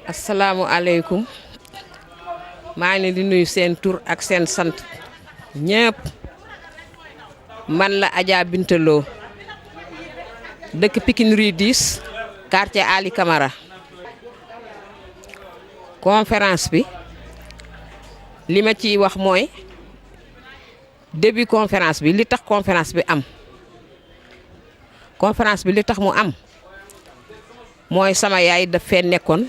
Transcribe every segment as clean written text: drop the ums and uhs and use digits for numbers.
asalaamualeykum maa ngi leen di nuyu seen tur ak seen sant ñëpp man la Adja Binta Lo dëkk Pikine Rue 10 quartier Ali Camara. conférence bi li ma ciy wax mooy début conférence bi li tax conférence bi am conférence bi li tax mu am mooy sama yaay daf fee nekkoon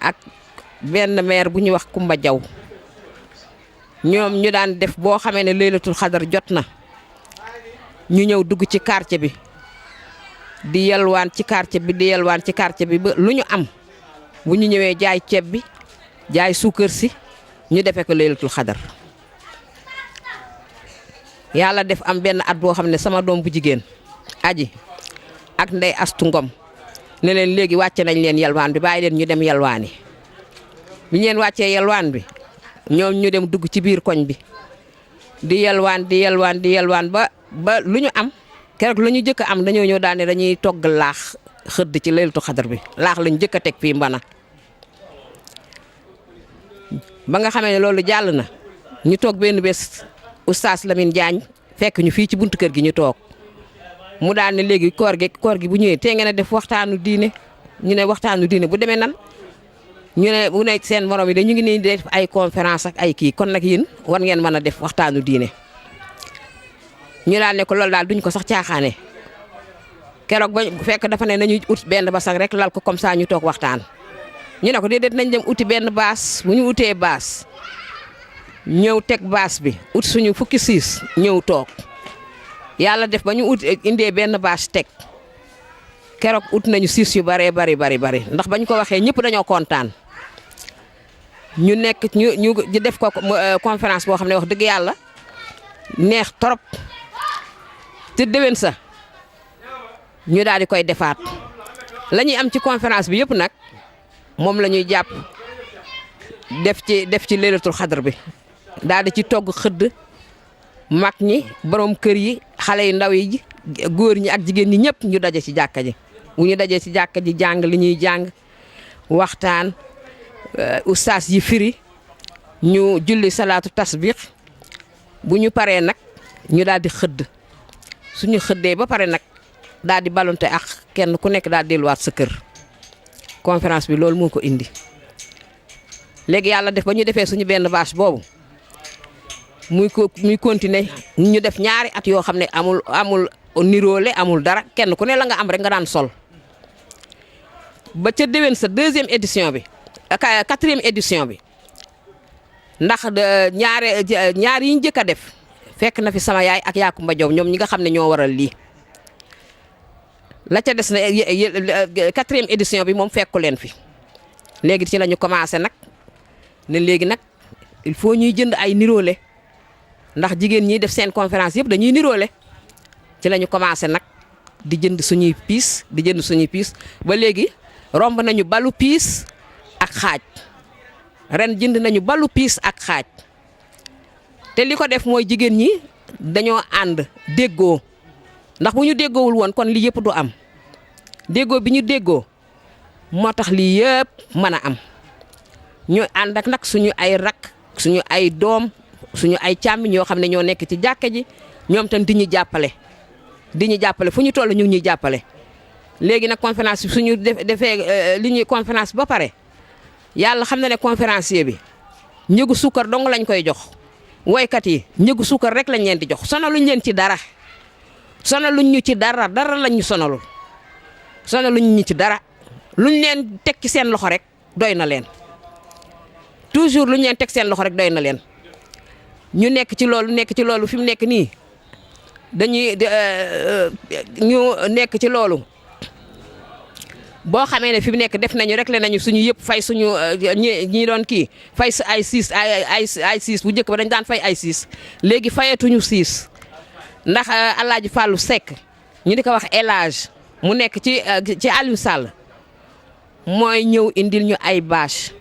ak benn maire bu ñuy wax Kumba Jaw ñoom ñu daan def boo xamee ne laylatul xadar jot na ñu ñëw dugg ci quartier bi di yalwaan ci quartier bi di yalwaan ci quartier bi ba lu ñu am bu ñu ñëwee jaay ceeb bi jaay suukar si ñu defee ko laylatul xadar yàlla def am benn at boo xam ne sama doom bu jigéen aji ak ndey astu ngom ne leen léegi wàcce nañ leen yalwaan bi bàyyi leen ñu dem yalwaani bi ñu leen wàccee yalwaan bi ñoom ñu dem dugg ci biir koñ bi di yalwaan di yalwaan di yalwaan ba lu ñu am keroog la ñu jëkk am dañoo ñëw daane dañuy togg laax xëdd ci laylatul xadar bi laax lañ jëkk a teg fii mbana ba nga xamee ne loolu jàll na ñu toog benn bés oustaz Lamine Diagne fekk ñu fii ci buntu kër gi ñu toog mu daal ne léegi koor gi bu ñëwee tee ngeen a def waxtaanu diine ñu ne waxtaanu diine bu demee nan ñu ne bu ne seen morom yi de ñu ngi nii def ay conférence ak ay kii kon nag yéen war ngeen mën a def waxtaanu diine ñu daal ne ko loolu daal duñ ko sax caaxaane keroog ba fekk dafa ne nañu ut benn basang rek lal ko comme ça ñu toog waxtaan ñu ne ko déedéet nañ dem uti benn baas bu ñu utee baas ñëw teg baas bi ut suñu fukki siis ñëw toog yàlla def ba ñu ut indee benn baas teg keroog ut nañu siis yu bari ndax bañ ko waxee ñëpp dañoo kontaan ñu nekk ñu def ko conférence boo xam ne wax dëgg yàlla neex trop te déwén sa ñu daal di koy defaat la ñuy am ci conférence bi yëpp nag moom la ñuy jàpp def ci laylatul xadar bi daal di ci togg xëdd mag ñi borom kër yi xale yu ndaw yi góor ñi ak jigéen ñi ñëpp ñu daje ci jàkka ji bu ñu dajee ci jàkka ji jàng li ñuy jàng waxtaan ustaas yi firi ñu julli salaatu tasbix bu ñu paree nag ñu daal di xëdd suñu xëddee ba pare nag daal di balonte ak kenn ku nekk daal di delluwaat sa kër conférence bi loolu moo ko indi léegi yàlla def ba ñu defee suñu benn bâche boobu muy continuer ñu def ñaari at yoo xam ne amul niroole amul dara kenn ku ne la nga am rek nga daan sol ba ca déwén sa deuxième édition bi quatrième édition bi ndax ñaar yi ñu njëkk a def fekk na fi sama yaay ak Yakumba Jaw ñoom ñi nga xam ne ñoo waral lii la ca des na quatrième édition bi moom fekku leen fi léegi ci la ñu commencé nag ne léegi nag il faut ñuy jënd ay niroole ndax jigéen ñi def seen conférence yëpp dañuy niroole ci la ñu commencé nag di jënd suñuy piis ba léegi romb nañu balu piis ak xaaj ren jënd nañu balu piis ak xaaj te li ko def mooy jigéen ñi dañoo ànd déggoo ndax bu ñu déggoowul woon kon lii yëpp du am déggoo bi ñu déggoo moo tax lii yëpp mën a am ñu ànd ak nag suñu ay rak suñu ay doom suñu ay càmmiñ ñoo xam ne ñoo nekk ci jàkka ji ñoom tam di ñu jàppale fu ñu toll ñu ngi ñuy jàppale léegi nag conférence bi suñu defee li ñuy conférence ba pare yàlla xam na ne conférencier bi njëgu suukar dong lañ koy jox woykat yi njëgu suukar rek lañ leen di jox sonaluñ leen ci dara sonaluñ ñu ci dara lañ ñu sonalul sonaluñ ñu ci dara luñ leen teg ci seen loxo rek doy na leen toujours luñ leen teg seen loxo rek doy na leen ñu nekk ci loolu fi mu nekk nii dañuy ñu nekk ci loolu boo xamee ne fi mu nekk def nañu rek le nañu suñu yëpp fay suñu ñi doon kii fay ay siis bu njëkk ba dañ daan fay ay siis léegi fayatuñu siis ndax Alaaji Fallou Seck ñu di ko wax élage mu nekk ci Aliou Sall mooy ñëw indil ñu ay bâche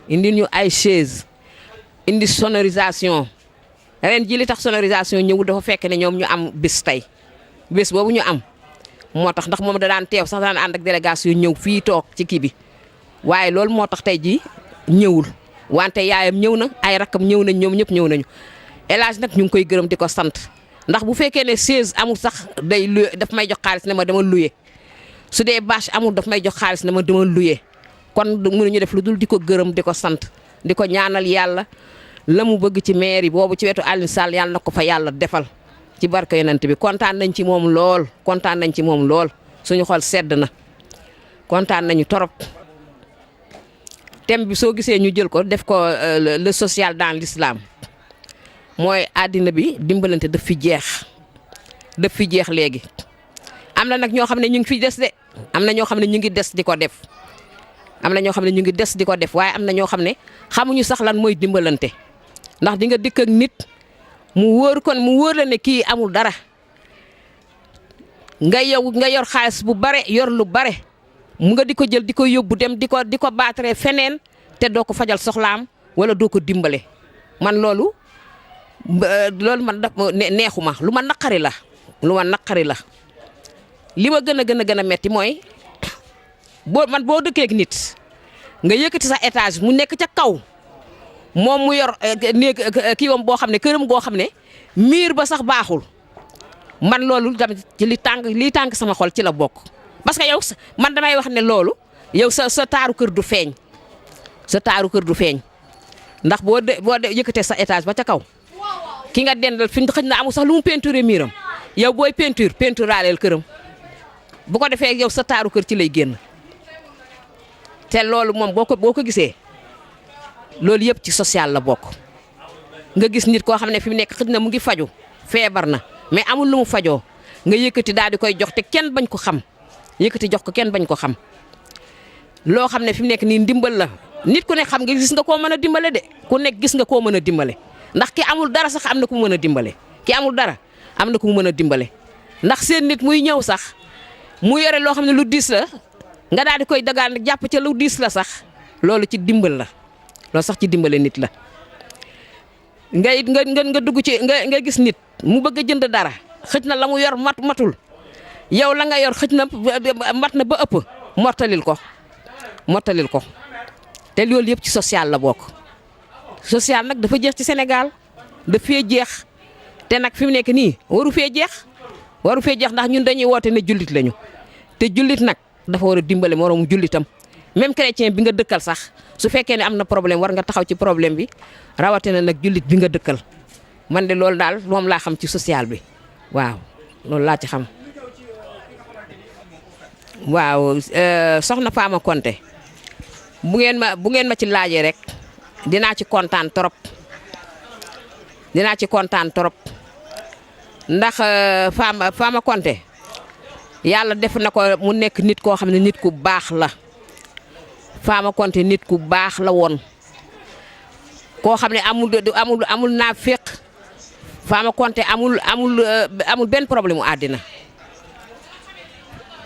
indil ñu ay chaise indi sonorisation ren ji li tax sonorisation ñëwul dafa fekk ne ñoom ñu am bés tey bés boobu ñu am moo tax ndax moom da daan teew sax daan ànd ak délégation ñëw fii toog ci kii bi waaye loolu moo tax tey jii ñëwul wante yaayam ñëw na ay rakkam ñëw nañ ñoom ñëpp ñëw nañu El Hadj nag ñu ngi koy gërëm di ko sant ndax bu fekkee ne 16 amul sax day luye daf may jox xaalis ne ma dama luye su dee bâche amul daf may jox xaalis ne ma dama luye kon mënuñu def lu dul di ko gërëm di ko sant di ko ñaanal yàlla la mu bëgg ci mairie boobu ci wetu Alioune Sall yàlla na ko fa yàlla defal ci barke yonent bi kontaan nañ ci moom lool kontaan nañ ci moom lool suñu xol sedd na kontaan nañu torop thème bi soo gisee ñu jël ko def ko le social dans l'islam mooy àddina bi dimbalante daf fi jeex léegi am na nag ñoo xam ne ñu ngi fi des de am na ñoo xam ne ñu ngi des di ko def am na ñoo xam ne ñu ngi des di ko def waaye am na ñoo xam ne xamuñu sax lan mooy dimbalante ndax di nga dikk ak nit mu wóor la ne kii amul dara nga yor xaalis bu bare yor lu bare mu nga di ko jël di ko yóbbu dem di ko baatare feneen te doo ko fajal soxlaam wala doo ko dimbale man loolu man neexuma lu ma naqari la li ma gën a metti mooy boo dëkkee ak nit nga yëkkati sa étage mu nekk ca kaw moom mu yor néeg kiiwam boo xam ne këram goo xam ne miir ba sax baaxul man loolu tamit ci li tàng sama xol ci la bokk parce que yow man damay wax ne loolu yow sa taaru kër du feeñ ndax boo yëkkatee sa étage ba ca kaw ki nga dendal fi xëj na amul sax lu mu peinturé miiram yow booy peinturaale këram bu ko defee yow sa taaru kër ci lay génn te loolu moom boo ko gisee loolu yëpp ci social la bokk nga gis nit koo xam ne fi mu nekk xëj na mu ngi faju feebar na mais amul lu mu fajoo nga yëkkati daal di koy jox te kenn bañ ko xam yëkkati jox ko kenn bañ ko xam loo xam ne fi mu nekk nii ndimbal la nit ku ne xam nga gis nga koo mën a dimbale de ku nekk gis nga koo mën a dimbale ndax ki amul dara sax am na ku mu mën a dimbale ki amul dara am na ku mu mën a dimbale ndax seen nit muy ñëw sax mu yore loo xam ne lu diis la nga daal di koy dagaan jàpp ca lu diis la sax loolu ci dimbal la loolu sax ci dimbale nit la nga dugg ci nga gis nit mu bëgg a jënd dara xëj na la mu yor matul yow la nga yor xëj na mat na ba ëpp mottalil ko te loolu yëpp ci social la bokk social nag dafa jeex ci Sénégal dafee jeex te nag fi mu nekk nii waru fee jeex ndax ñun dañuy woote ne jullit lañu te jullit nag dafa war a dimbale moroomu jullitam même chrétien bi nga dëkkal sax su fekkee ne am na problème war nga taxaw ci problème bi rawatina nag jullit bi nga dëkkal man de loolu daal moom laa xam ci social bi waaw loolu laa ci xam. waaw soxna Fama Konté bu ngeen ma ci laajee rek dinaa ci kontaan trop ndax Fama Konté yàlla def na ko mu nekk nit koo xam ne nit ku baax la Fama Konté nit ku baax la woon koo xam ne amul naafeq Fama Konté amul benn problème mu àddina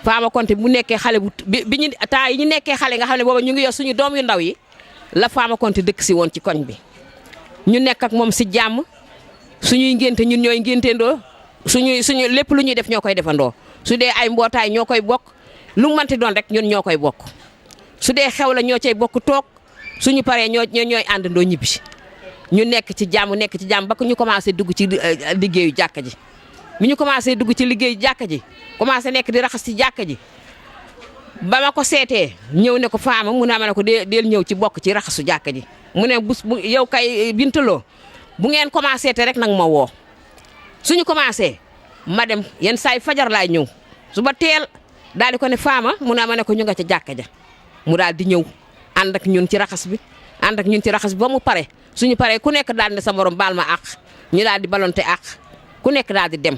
Fama Konté bu nekkee xale bi ñu temps yi ñu nekkee xale nga xam ne booba ñu ngi yor suñu doom yu ndaw yi la Fama Konté dëkk si woon ci koñ bi ñu nekk ak moom si jàmm suñuy ngénte ñun ñooy ngénteendoo suñu lépp lu ñuy def ñoo koy defandoo su dee ay mbootaay ñoo koy bokk lu mu mënti doon rek ñun ñoo koy bokk su dee xew la ñoo cay bokk toog suñu paree ñooy àndandoo ñibbi ñu nekk ci jàmm ba ko ñu commencé dugg ci liggéeyu jàkka ji bi ñu commencé dugg ci liggéeyu jàkka ji commencé nekk di raxas ci jàkka ji ba ma ko seetee ñëw ne ko Fama mu ne ma ne ko deel ñëw ci bokk ci raxasu jàkka ji mu ne yow kay bintaloo bu ngeen commencé te rek nag ma woo suñu commencé ma dem yenn saay fajar laay ñëw suba teel daal di ko ne Fama mu ne ma ne ko ñu nga ca jàkka ja mu daal di ñëw ànd ak ñun ci raxas bi ba mu pare suñu paree ku nekk daal ne sa morom baal ma àq ñu daal di balonte àq ku nekk daal di dem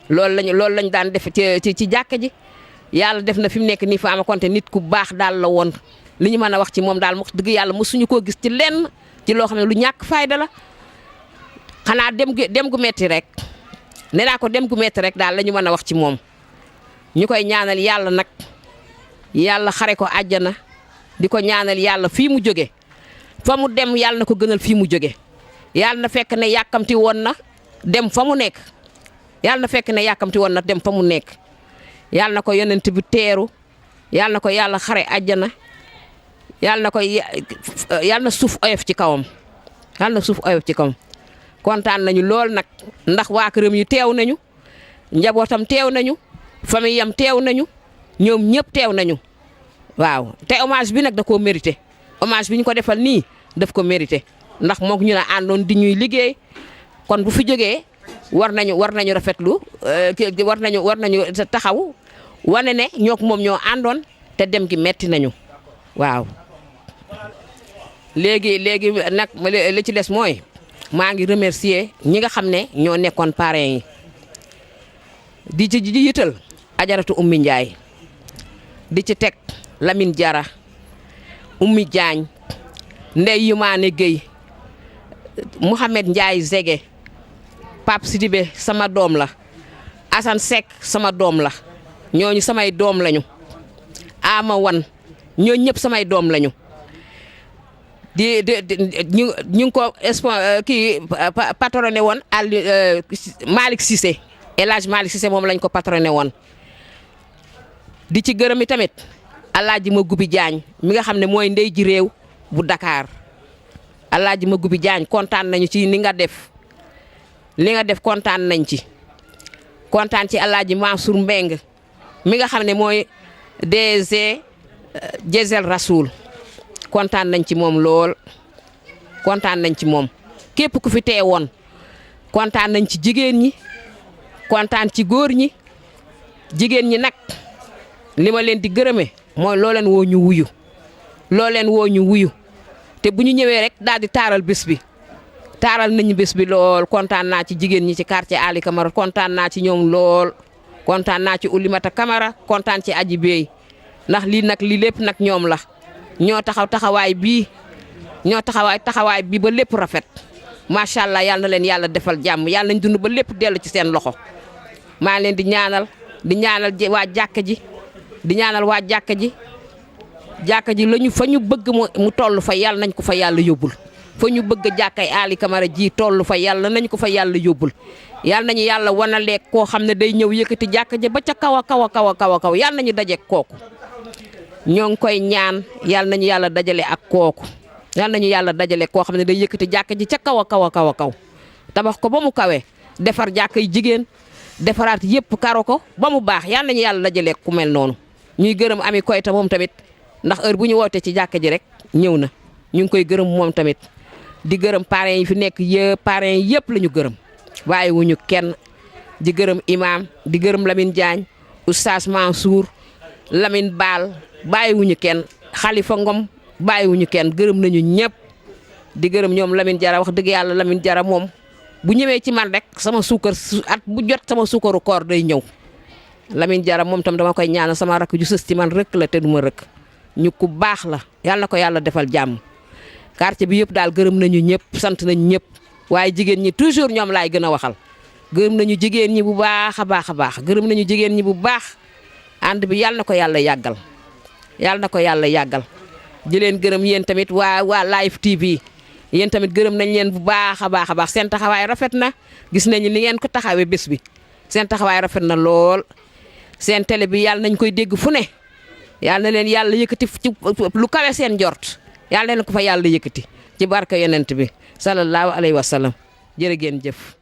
loolu lañ daan def ci jàkka ji yàlla def na fi mu nekk nii Fama Konté nit ku baax daal la woon li ñu mën a wax ci moom daal wax dëgg yàlla mosuñu koo gis ci lenn ci loo xam ne lu ñàkk fayda la xanaa dem gu metti rek nee naa ko dem gu metti rek daal la ñu mën a wax ci moom ñu koy ñaanal yàlla nag yàlla xare ko àjjana di ko ñaanal yàlla fii mu jóge fa mu dem yàlla na ko gënal fii mu jóge yàlla na fekk ne yàkkamti woon na dem fa mu nekk yàlla na ko yonent bi teeru yàlla na ko yàlla xare àjjana yàlla na suuf oyof ci kawam yàlla na suuf oyof ci kawam kontaan nañu lool nag ndax waa këram yi teew nañu njabootam teew nañu famille yam teew nañu ñoom ñëpp teew nañu waaw te hommage bi nag da koo mérité hommage bi ñu ko defal nii daf ko mérité ndax mook ñu la àndoon di ñuy liggéey kon bu fi jógee war nañu rafetlu war nañu taxaw wane ne ñook moom ñoo àndoon te dem gi metti nañu waaw. léegi nag li ci des mooy maa ngi remercier ñi nga xam ne ñoo nekkoon parrain yi di ci jiital ajaratu Oumy Ndiaye di ci teg Lamine Diarra Oumy Diagne Ndeye Youmane Gueye Mouhamed Ndiaye Zege Pape Sidibé sama doom la Assane Seck sama doom la ñooñu samay doom lañu Ama Wan ñooñu ñëpp samay doom lañu ñu ngi ko patronné woon Malick Cissé El Hadj Malick Cissé moom lañ ko patronné woon di ci gërëm i tamit Alaaji Magubi Diagne mi nga xam ne mooy ndey ji réew bu Dakar Alaaji Magubi Diagne kontaan nañu ci li nga def kontaan nañ ci kontaan ci Alaaji Mansour Mbeng mi nga xam ne mooy DG Jezel Rasoul kontaan nañ ci moom lool kontaan nañ ci moom képp ku fi teewoon kontaan nañ ci jigéen ñi kontaan ci góor ñi jigéen ñi nag li ma leen di gërëme mooy loo leen woo ñu wuyu te bu ñu ñëwee rek daal di taaral bés bi taaral nañu bés bi lool kontaan naa ci jigéen ñi ci quartier Ali Camara kontaan naa ci ñoom lool kontaan naa ci Oulimata Camara kontaan ci Aji Bey ndax lii lépp nag ñoom la ñoo taxawaay bii ba lépp rafet macha allah yal na leen yàlla defal jàmm yàlla nañ dund ba lépp dellu ci seen loxo maa leen di ñaanal waa jàkka ji jàkka ji lañu fa ñu bëgg mu toll fa yàlla nañ ko fa yàlla yóbbul fa ñu bëgg jàkkay Ali Camara ji toll fa yàlla nañ ko fa yàlla yóbbul yàlla nañu yàlla wanaleeg koo xam ne day ñëw yëkkati jàkka ji ba ca kaw a kaw yàlla nañu dajeeg kooku ñoo ngi koy ñaan yàlla nañu yàlla dajale ak kooku yàlla nañu yàlla dajale koo xam ne day yëkkati jàkka ji ca kaw a kaw tabax ko ba mu kawee defar jàkka yi jigéen defaraat yëpp karo ko ba mu baax yàlla nañu yàlla dajale ku mel noonu ñuy gërëm Ami Koyta moom tamit ndax heure bu ñu wootee ci jàkka ji rek ñëw na ñu ngi koy gërëm moom tamit di gërëm parrains yi fi nekk yëpp la ñu gërëm bàyyiwuñu kenn di gërëm imam di gërëm Lamine Diagne Oustaz Mansour Lamine Baal bàyyiwuñu kenn Khalifa Ngom bàyyiwuñu kenn gërëm nañu ñëpp di gërëm ñoom Lamine Diarra wax dëgg yàlla Lamine Diarra moom bu ñëwee ci man rek sama suukar at bu jot sama suukaru koor day ñëw Lamine Diarra moom tam dama koy ñaanal sama rakk ju sës ci man rëkk la te duma rëkk ñu ku baax la yàlla na ko yàlla defal jàmm quartier bi yëpp daal gërëm nañu ñëpp sant nañu ñëpp waaye jigéen ñi toujours ñoom laay gën a waxal gërëm nañu jigéen ñi bu baax a baax gërëm nañu jigéen ñi bu baax ànd bi yàlla na ko yàlla yàggal di leen gërëm yéen tamit waa Live TV yéen tamit gërëm nañ leen bu baax a baax seen taxawaay rafet na gis nañu ni ngeen ko taxawee bés bi seen taxawaay rafet na lool seen télé bi yàlla nañ koy dégg fu ne yàlla na leen yàlla yëkkati ci lu kawe seen njort yàlla na leen ko fa yàlla yëkkati ci barke yonent bi sallallahu alayhi wa sallam jërë ngeen jëf